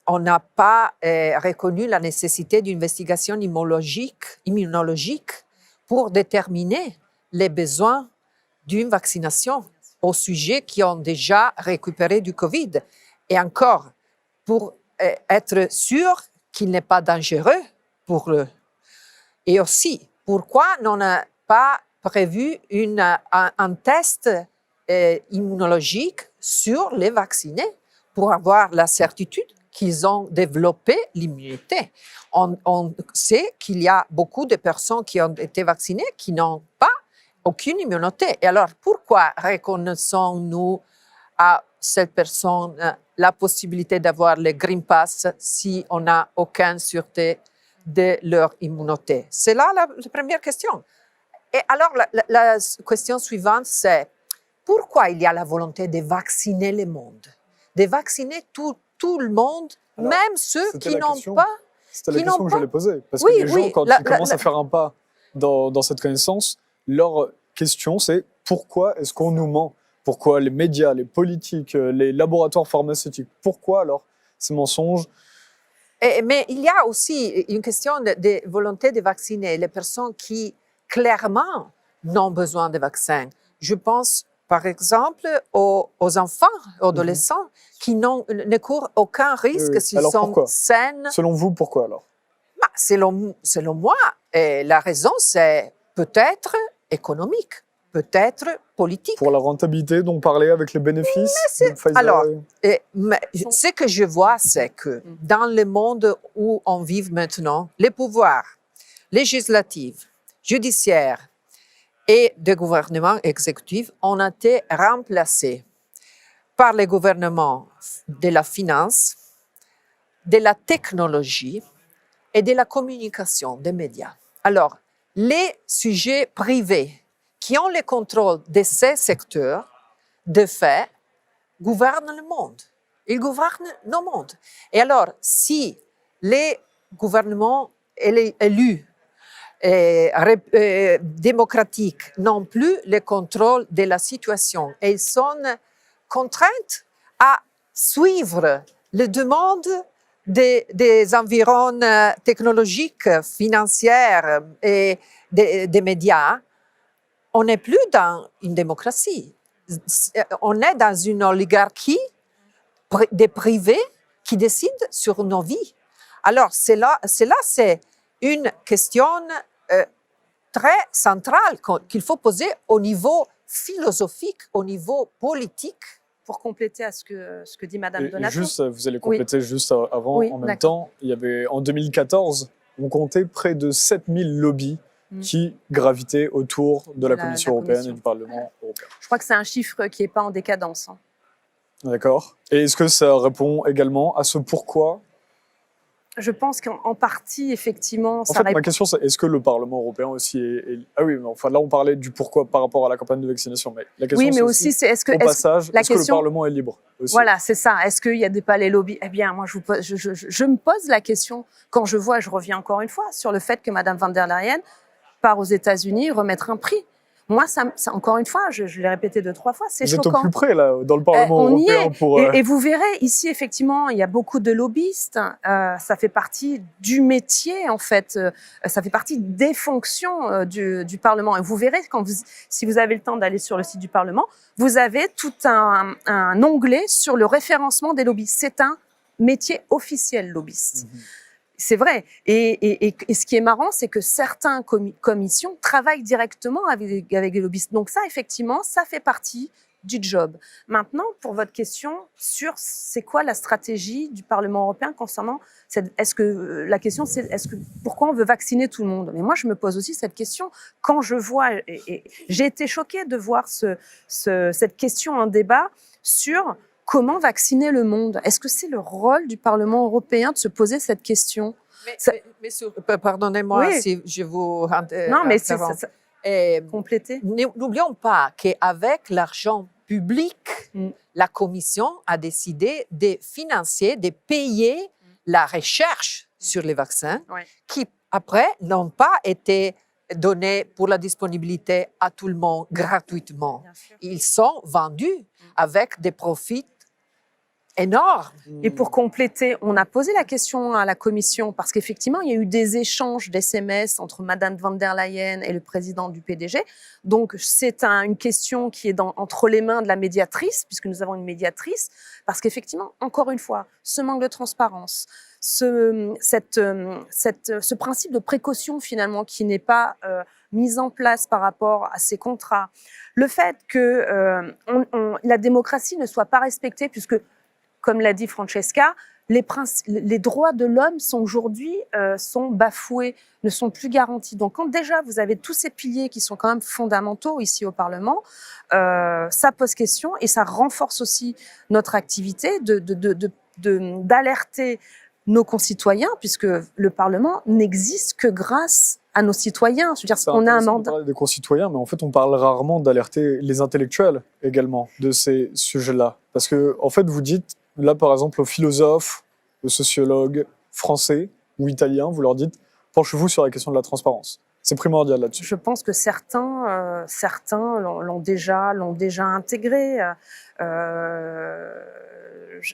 on n'a pas reconnu la nécessité d'une investigation immunologique pour déterminer les besoins d'une vaccination aux sujets qui ont déjà récupéré du COVID. Et encore, pour être sûr qu'il n'est pas dangereux pour eux. Et aussi, pourquoi on n'a pas prévu un test immunologique sur les vaccinés pour avoir la certitude qu'ils ont développé l'immunité. On sait qu'il y a beaucoup de personnes qui ont été vaccinées qui n'ont pas aucune immunité. Et alors, pourquoi reconnaissons-nous à cette personne la possibilité d'avoir le Green Pass si on n'a aucune sûreté de leur immunité? C'est là la première question. Et alors, la question suivante, c'est pourquoi il y a la volonté de vacciner le monde, de vacciner tout le monde, Alors, même ceux qui n'ont pas... C'était la qui question n'ont que pas- j'allais poser. Parce Oui, que les oui, gens, quand ils commencent à faire un pas dans cette connaissance, leur question, c'est pourquoi est-ce qu'on nous ment? Pourquoi les médias, les politiques, les laboratoires pharmaceutiques? Pourquoi alors ces mensonges? Mais il y a aussi une question de volonté de vacciner les personnes qui clairement n'ont besoin de vaccins. Je pense par exemple aux enfants, aux adolescents qui ne courent aucun risque s'ils Alors, sont pourquoi? sains. Selon vous, pourquoi alors? Bah, selon moi, la raison c'est peut-être économique, peut-être politique. Pour la rentabilité dont on parlait avec les bénéfices de Pfizer alors, et- Mais ce que je vois, c'est que dans le monde où on vit maintenant, les pouvoirs législatifs, judiciaires et de gouvernement exécutif ont été remplacés par les gouvernements de la finance, de la technologie et de la communication, des médias. Alors, les sujets privés qui ont le contrôle de ces secteurs, de fait, gouvernent le monde. Ils gouvernent nos mondes. Et alors, si les gouvernements élus démocratiques n'ont plus le contrôle de la situation et ils sont contraints à suivre les demandes des environs technologiques, financiers et des médias, on n'est plus dans une démocratie. On est dans une oligarchie des privés qui décident sur nos vies. Alors, c'est une question très centrale qu'il faut poser au niveau philosophique, au niveau politique. Pour compléter à ce que dit Madame Et Donato. juste, vous allez compléter juste avant, Oui, en même d'accord. temps, il y avait en 2014, on comptait près de 7000 lobbies qui gravitaient autour de la Commission européenne et du Parlement européen. Je crois que c'est un chiffre qui n'est pas en décadence. Hein. D'accord. Et est-ce que ça répond également à ce pourquoi? Je pense qu'en partie, effectivement, En ça fait, répond. ma question, c'est est-ce que le Parlement européen aussi Ah oui, mais enfin là, on parlait du pourquoi par rapport à la campagne de vaccination. Mais la question, Oui, mais c'est aussi, c'est est-ce que. au passage, la est-ce que le question- Parlement est libre aussi? Voilà, c'est ça. Est-ce qu'il y a des palais lobbies? Eh bien, moi, je me pose la question quand je vois, je reviens encore une fois, sur le fait que Madame van der Leyen part aux États-Unis remettre un prix. Moi, ça, encore une fois, je l'ai répété 2-3 fois, c'est Vous êtes choquant. au plus près, là, dans le Parlement On y européen est. pour... Et vous verrez, ici, effectivement, il y a beaucoup de lobbyistes. Ça fait partie du métier, en fait. Ça fait partie des fonctions du Parlement. Et vous verrez, si vous avez le temps d'aller sur le site du Parlement, vous avez tout un onglet sur le référencement des lobbyistes. C'est un métier officiel, lobbyiste. C'est vrai. Et ce qui est marrant, c'est que certaines commissions travaillent directement avec des lobbyistes. Donc ça, effectivement, ça fait partie du job. Maintenant, pour votre question sur c'est quoi la stratégie du Parlement européen concernant la question c'est pourquoi on veut vacciner tout le monde? Mais moi, je me pose aussi cette question quand je vois et j'ai été choquée de voir cette question en débat sur comment vacciner le monde. Est-ce que c'est le rôle du Parlement européen de se poser cette question? Pardonnez-moi Oui. si je vous Non, mais c'est interromps. complété. N'oublions pas qu'avec l'argent public, la Commission a décidé de financer, de payer la recherche sur les vaccins Ouais. qui, après, n'ont pas été donnés pour la disponibilité à tout le monde gratuitement. Bien sûr. Ils sont vendus avec des profits énorme. Et pour compléter, on a posé la question à la Commission parce qu'effectivement, il y a eu des échanges d'SMS entre Madame van der Leyen et le président du PDG. Donc, c'est une question qui est entre les mains de la médiatrice, puisque nous avons une médiatrice, parce qu'effectivement, encore une fois, ce manque de transparence, ce principe de précaution finalement qui n'est pas mise en place par rapport à ces contrats, le fait que la démocratie ne soit pas respectée, puisque comme l'a dit Francesca, les droits de l'homme sont aujourd'hui sont bafoués, ne sont plus garantis. Donc quand déjà vous avez tous ces piliers qui sont quand même fondamentaux ici au Parlement, ça pose question et ça renforce aussi notre activité d'alerter nos concitoyens, puisque le Parlement n'existe que grâce à nos citoyens. Je veux dire, on a un mandat. On parle des concitoyens, mais en fait, on parle rarement d'alerter les intellectuels également de ces sujets-là. Parce que, en fait, vous dites, là, par exemple, aux philosophes, aux sociologues français ou italiens, vous leur dites, penchez-vous sur la question de la transparence. C'est primordial là-dessus. Je pense que certains l'ont déjà intégré.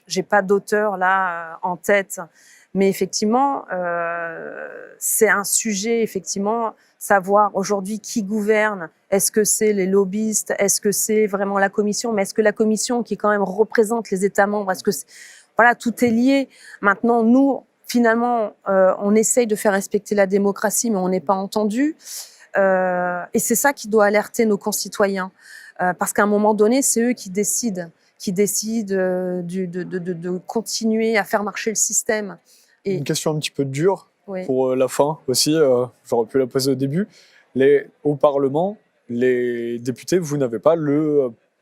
J'ai pas d'auteur là en tête, mais effectivement, c'est un sujet, effectivement, savoir aujourd'hui qui gouverne. Est-ce que c'est les lobbyistes? Est-ce que c'est vraiment la Commission? Mais est-ce que la Commission, qui quand même représente les États membres, est-ce que voilà, tout est lié. Maintenant, nous, finalement, on essaye de faire respecter la démocratie, mais on n'est pas entendu. Et c'est ça qui doit alerter nos concitoyens, parce qu'à un moment donné, c'est eux qui décident de continuer à faire marcher le système. Et une question un petit peu dure oui. pour la fin aussi, j'aurais pu la poser au début. Au Parlement, les députés, vous n'avez pas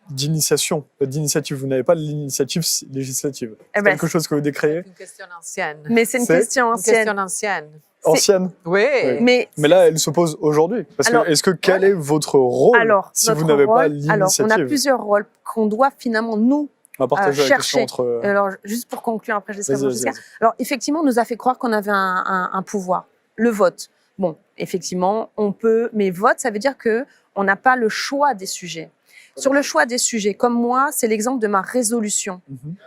d'initiative, vous n'avez pas l'initiative législative. C'est quelque chose que vous décréez. C'est une question ancienne. Mais c'est une question ancienne. Ancienne. Oui. Mais là, elle se pose aujourd'hui. Parce que quel est votre rôle si vous n'avez pas l'initiative? Alors, on a plusieurs rôles qu'on doit finalement nous chercher. Alors, juste pour conclure, après je laisserai Francesca. Alors, effectivement, on nous a fait croire qu'on avait un pouvoir, le vote. Bon, effectivement, on peut, mais vote, ça veut dire que on n'a pas le choix des sujets. Sur le choix des sujets, comme moi, c'est l'exemple de ma résolution.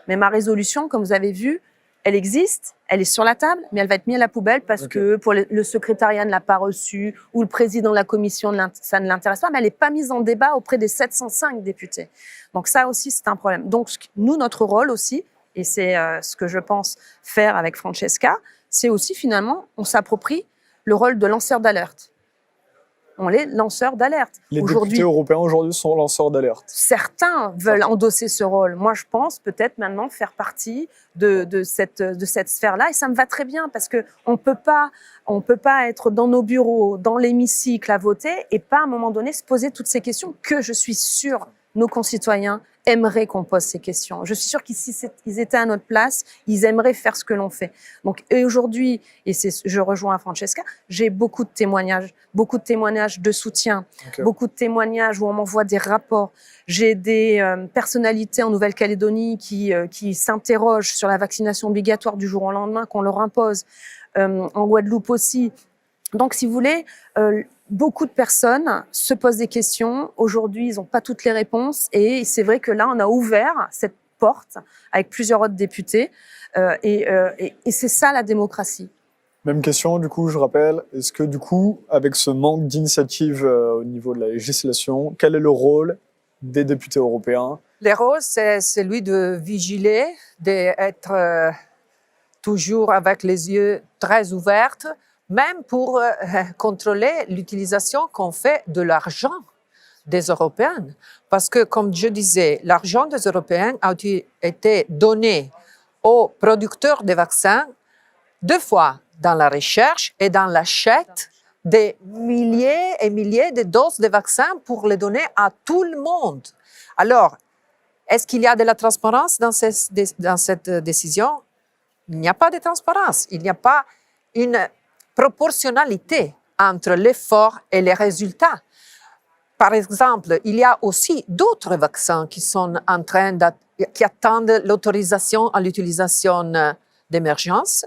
Mais ma résolution, comme vous avez vu, elle existe, elle est sur la table, mais elle va être mise à la poubelle parce que pour le secrétariat ne l'a pas reçue ou le président de la commission, ça ne l'intéresse pas, mais elle n'est pas mise en débat auprès des 705 députés. Donc ça aussi, c'est un problème. Donc nous, notre rôle aussi, et c'est ce que je pense faire avec Francesca, c'est aussi finalement, on s'approprie le rôle de lanceur d'alerte. On est lanceur d'alerte. Les députés européens aujourd'hui sont lanceurs d'alerte. Certains veulent endosser ce rôle. Moi, je pense peut-être maintenant faire partie de cette sphère-là. Et ça me va très bien parce qu'on peut pas être dans nos bureaux, dans l'hémicycle à voter et pas à un moment donné se poser toutes ces questions que je suis sûre nos concitoyens aimeraient qu'on pose ces questions. Je suis sûre qu'ici, ils étaient à notre place, ils aimeraient faire ce que l'on fait. Donc, et aujourd'hui, et je rejoins Francesca, j'ai beaucoup de témoignages de soutien, beaucoup de témoignages où on m'envoie des rapports. J'ai des personnalités en Nouvelle-Calédonie qui s'interrogent sur la vaccination obligatoire du jour au lendemain qu'on leur impose. En Guadeloupe aussi. Donc, si vous voulez, beaucoup de personnes se posent des questions. Aujourd'hui, ils n'ont pas toutes les réponses. Et c'est vrai que là, on a ouvert cette porte avec plusieurs autres députés. Et c'est ça, la démocratie. Même question, du coup, je rappelle. Est-ce que, du coup, avec ce manque d'initiative au niveau de la législation, quel est le rôle des députés européens? Le rôle, c'est celui de vigiler, d'être toujours avec les yeux très ouverts, même pour contrôler l'utilisation qu'on fait de l'argent des Européens. Parce que, comme je disais, l'argent des Européens a été donné aux producteurs de vaccins 2 fois dans la recherche et dans l'achat des milliers et milliers de doses de vaccins pour les donner à tout le monde. Alors, est-ce qu'il y a de la transparence dans cette décision? Il n'y a pas de transparence. Il n'y a pas une proportionnalité entre l'effort et les résultats. Par exemple, il y a aussi d'autres vaccins qui sont qui attendent l'autorisation à l'utilisation d'émergence.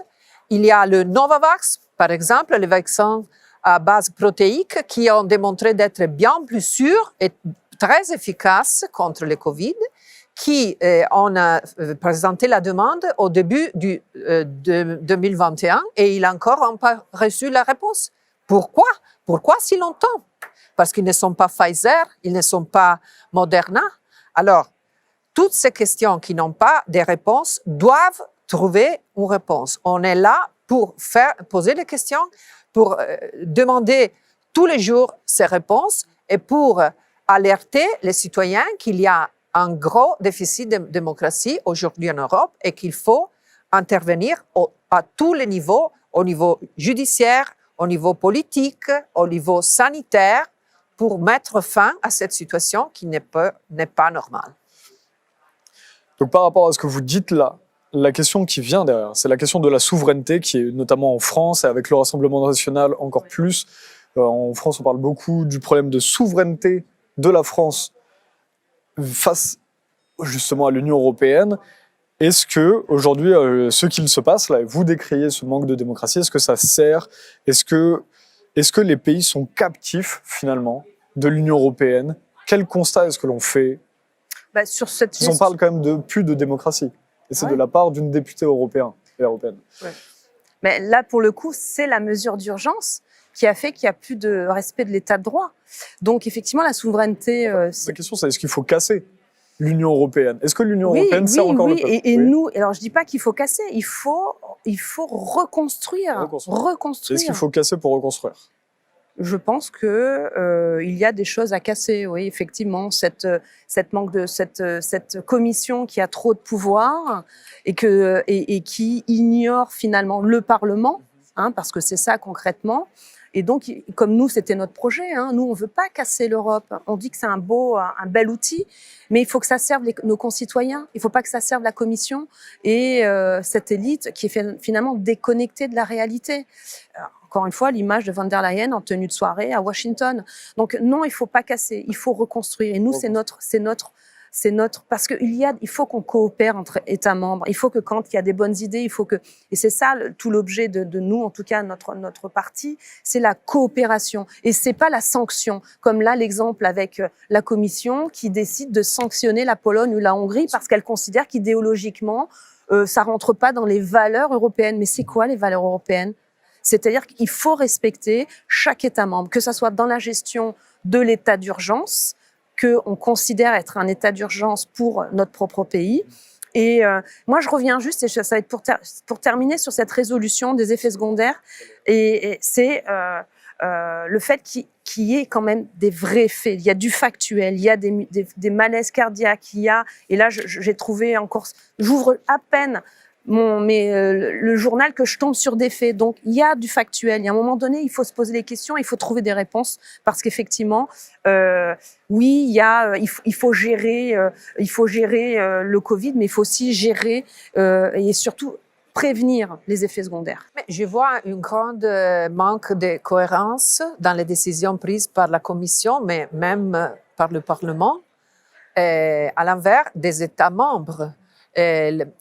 Il y a le Novavax, par exemple, les vaccins à base protéique qui ont démontré d'être bien plus sûrs et très efficaces contre le Covid, qui on a présenté la demande au début de 2021 et il n'a encore pas reçu la réponse. Pourquoi? Pourquoi si longtemps? Parce qu'ils ne sont pas Pfizer, ils ne sont pas Moderna. Alors, toutes ces questions qui n'ont pas de réponse doivent trouver une réponse. On est là pour poser des questions, pour demander tous les jours ces réponses et pour alerter les citoyens qu'il y a un gros déficit de démocratie aujourd'hui en Europe et qu'il faut intervenir à tous les niveaux, au niveau judiciaire, au niveau politique, au niveau sanitaire, pour mettre fin à cette situation qui n'est pas normale. Donc par rapport à ce que vous dites là, la question qui vient derrière, c'est la question de la souveraineté qui est notamment en France et avec le Rassemblement national encore plus. En France, on parle beaucoup du problème de souveraineté de la France face justement à l'Union européenne. Est-ce que aujourd'hui, ce qu'il se passe là, et vous décriez ce manque de démocratie, est-ce que ça sert? Est-ce que les pays sont captifs finalement de l'Union européenne? Quel constat est-ce que l'on fait? Sur cette On parle quand même de plus de démocratie. Et c'est de la part d'une députée européenne. Ouais. Mais là, pour le coup, c'est la mesure d'urgence qui a fait qu'il n'y a plus de respect de l'état de droit. Donc, effectivement, la souveraineté... La question, c'est est-ce qu'il faut casser l'Union européenne? Est-ce que l'Union européenne sert encore le peuple? Et nous, alors je dis pas qu'il faut casser, il faut reconstruire. Est-ce qu'il faut casser pour reconstruire? Je pense que il y a des choses à casser, oui, effectivement, cette commission qui a trop de pouvoir et qui ignore finalement le Parlement, parce que c'est ça concrètement. Et donc, comme nous, c'était notre projet, nous, on veut pas casser l'Europe. On dit que c'est un bel outil, mais il faut que ça serve nos concitoyens. Il faut pas que ça serve la Commission et cette élite qui est finalement déconnectée de la réalité. Alors, encore une fois, l'image de von der Leyen en tenue de soirée à Washington. Donc non, il faut pas casser, il faut reconstruire. Et nous, c'est notre, parce il faut qu'on coopère entre États membres. Il faut que quand il y a des bonnes idées, et c'est ça tout l'objet de nous, en tout cas notre parti, c'est la coopération. Et c'est pas la sanction, comme là l'exemple avec la Commission qui décide de sanctionner la Pologne ou la Hongrie parce qu'elle considère qu'idéologiquement, ça rentre pas dans les valeurs européennes. Mais c'est quoi les valeurs européennes? C'est-à-dire qu'il faut respecter chaque État membre, que ce soit dans la gestion de l'état d'urgence, qu'on considère être un état d'urgence pour notre propre pays. Et moi, je reviens juste, et ça va être pour terminer sur cette résolution des effets secondaires, et c'est le fait qu'il y ait quand même des vrais faits. Il y a du factuel, il y a des malaises cardiaques, et là, j'ai trouvé encore, j'ouvre à peine le journal que je tombe sur des faits. Donc, il y a du factuel. Il y a un moment donné, il faut se poser des questions, il faut trouver des réponses parce qu'effectivement, oui, il faut gérer le Covid, mais il faut aussi gérer et surtout prévenir les effets secondaires. Mais je vois un grand manque de cohérence dans les décisions prises par la Commission, mais même par le Parlement, à l'inverse des États membres.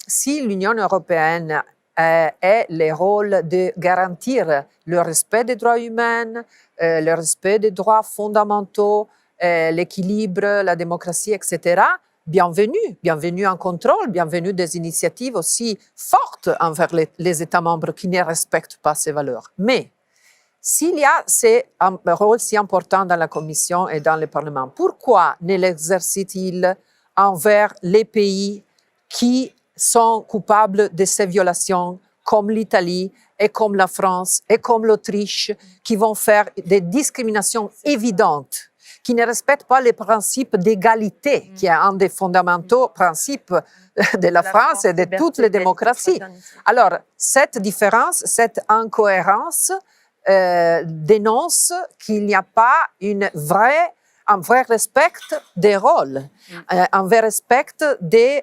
Si l'Union européenne a le rôle de garantir le respect des droits humains, le respect des droits fondamentaux, l'équilibre, la démocratie, etc., bienvenue en contrôle, bienvenue des initiatives aussi fortes envers les États membres qui ne respectent pas ces valeurs. Mais s'il y a un rôle si important dans la Commission et dans le Parlement, pourquoi ne l'exerce-t-il envers les pays qui sont coupables de ces violations, comme l'Italie et comme la France et comme l'Autriche, qui vont faire des discriminations évidentes, qui ne respectent pas les principes d'égalité, qui est un des fondamentaux principes de la France et de toutes les démocraties. Alors, cette différence, cette incohérence dénonce qu'il n'y a pas un vrai respect des rôles, un vrai respect de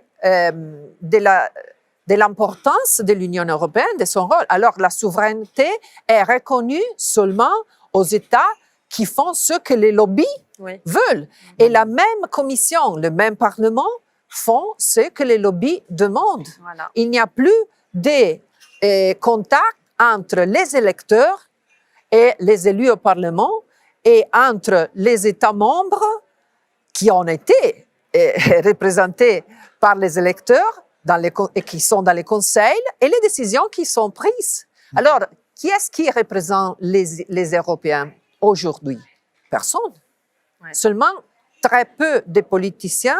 l'importance de l'Union européenne, de son rôle. Alors, la souveraineté est reconnue seulement aux États qui font ce que les lobbies veulent. Et la même Commission, le même Parlement font ce que les lobbies demandent. Voilà. Il n'y a plus de contact entre les électeurs et les élus au Parlement et entre les États membres qui ont été représentés par les électeurs et qui sont dans les conseils et les décisions qui sont prises. Alors, qui est-ce qui représente les Européens aujourd'hui? Personne. Ouais. Seulement très peu de politiciens,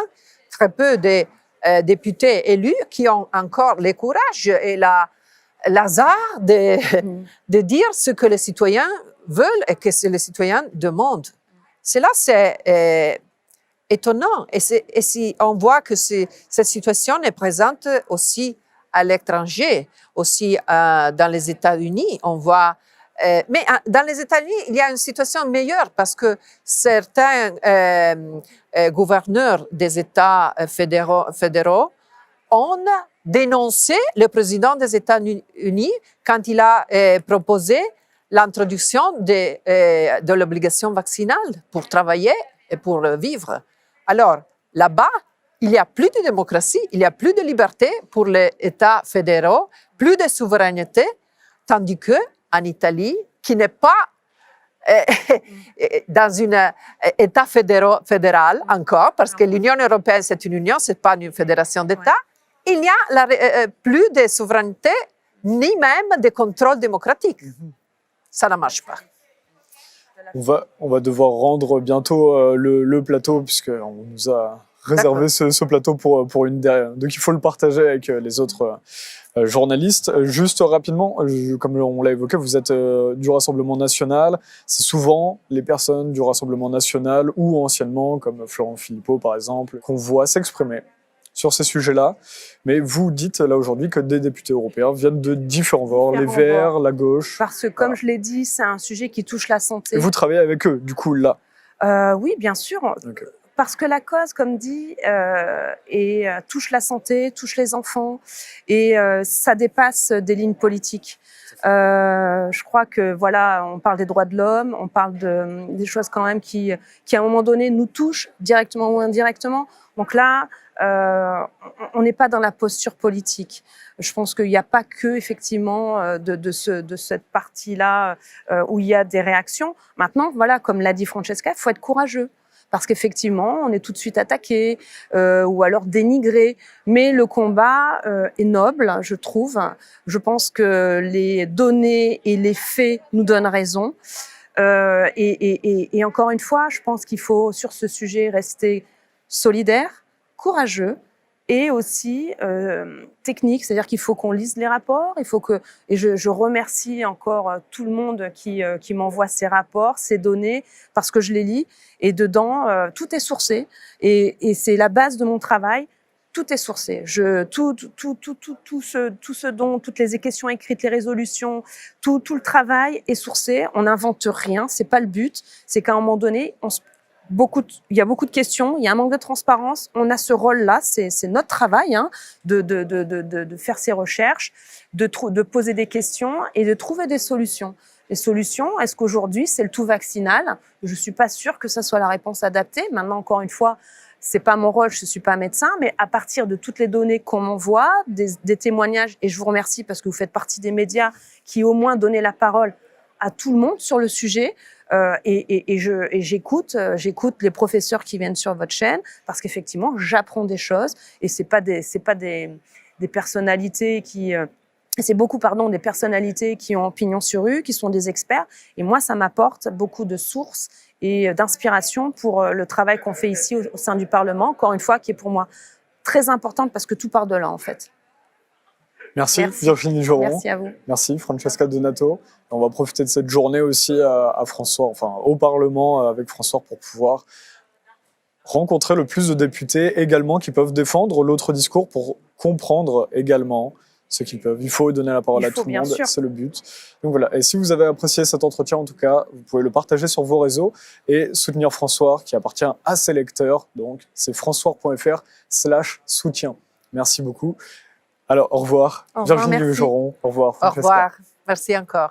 très peu de députés élus qui ont encore le courage et l'hasard de dire ce que les citoyens veulent et que les citoyens demandent. Cela, c'est étonnant. Et si on voit que cette situation est présente aussi à l'étranger, aussi dans les États-Unis, on voit. Mais dans les États-Unis, il y a une situation meilleure parce que certains gouverneurs des États fédéraux ont dénoncé le président des États-Unis quand il a proposé l'introduction de l'obligation vaccinale pour travailler et pour vivre. Alors, là-bas, il n'y a plus de démocratie, il n'y a plus de liberté pour les États fédéraux, plus de souveraineté, tandis que en Italie, qui n'est pas dans un État fédéral encore, parce que l'Union européenne, c'est une union, ce n'est pas une fédération d'États, il n'y a plus de souveraineté, ni même de contrôle démocratique. Ça ne marche pas. On va devoir rendre bientôt le plateau, puisqu'on nous a réservé ce plateau pour une dernière. Donc il faut le partager avec les autres journalistes. Juste rapidement, comme on l'a évoqué, vous êtes du Rassemblement national. C'est souvent les personnes du Rassemblement national ou anciennement, comme Florent Philippot par exemple, qu'on voit s'exprimer sur ces sujets-là. Mais vous dites là aujourd'hui que des députés européens viennent de différents bords, les Verts, la gauche. Parce que comme je l'ai dit, c'est un sujet qui touche la santé. Et vous travaillez avec eux, du coup, là? Oui, bien sûr. Okay. Parce que la cause, comme dit, touche la santé, touche les enfants, et ça dépasse des lignes politiques. Je crois que voilà, on parle des droits de l'homme, on parle des choses quand même qui à un moment donné nous touchent directement ou indirectement. Donc là, on n'est pas dans la posture politique. Je pense qu'il n'y a pas que effectivement de cette partie-là où il y a des réactions. Maintenant, voilà, comme l'a dit Francesca, il faut être courageux. Parce qu'effectivement, on est tout de suite attaqué ou alors dénigré. Mais le combat est noble, je trouve. Je pense que les données et les faits nous donnent raison. Et encore une fois, je pense qu'il faut, sur ce sujet, rester solidaire, courageux et aussi technique. C'est-à-dire qu'il faut qu'on lise les rapports. Il faut que, et je remercie encore tout le monde qui m'envoie ces rapports, ces données, parce que je les lis. Et dedans, tout est sourcé. Et c'est la base de mon travail. Tout est sourcé. Toutes les questions écrites, les résolutions, tout le travail est sourcé. On n'invente rien. C'est pas le but. C'est qu'à un moment donné, il y a beaucoup de questions. Il y a un manque de transparence. On a ce rôle-là. C'est notre travail, hein, de faire ces recherches, de poser des questions et de trouver des solutions. Les solutions, est-ce qu'aujourd'hui, c'est le tout vaccinal? Je ne suis pas sûre que ça soit la réponse adaptée. Maintenant, encore une fois, ce n'est pas mon rôle, je ne suis pas médecin, mais à partir de toutes les données qu'on m'envoie, des témoignages, et je vous remercie parce que vous faites partie des médias qui au moins donnaient la parole à tout le monde sur le sujet, j'écoute les professeurs qui viennent sur votre chaîne parce qu'effectivement, j'apprends des choses et c'est pas des personnalités qui... C'est beaucoup, des personnalités qui ont pignon sur rue, qui sont des experts. Et moi, ça m'apporte beaucoup de sources et d'inspiration pour le travail qu'on fait ici au sein du Parlement, encore une fois, qui est pour moi très importante parce que tout part de là, en fait. Merci. Virginie Joron. Merci à vous. Merci Francesca Donato. On va profiter de cette journée aussi à François, enfin au Parlement avec François pour pouvoir rencontrer le plus de députés également qui peuvent défendre l'autre discours pour comprendre également ce qu'ils peuvent. Il faut donner la parole à tout le monde, c'est le but. Donc voilà, et si vous avez apprécié cet entretien, en tout cas, vous pouvez le partager sur vos réseaux et soutenir François, qui appartient à ses lecteurs. Donc c'est françois.fr/soutien. Merci beaucoup. Alors, au revoir. Au revoir, Virginie merci. Joron. Au revoir. Au revoir. Merci encore.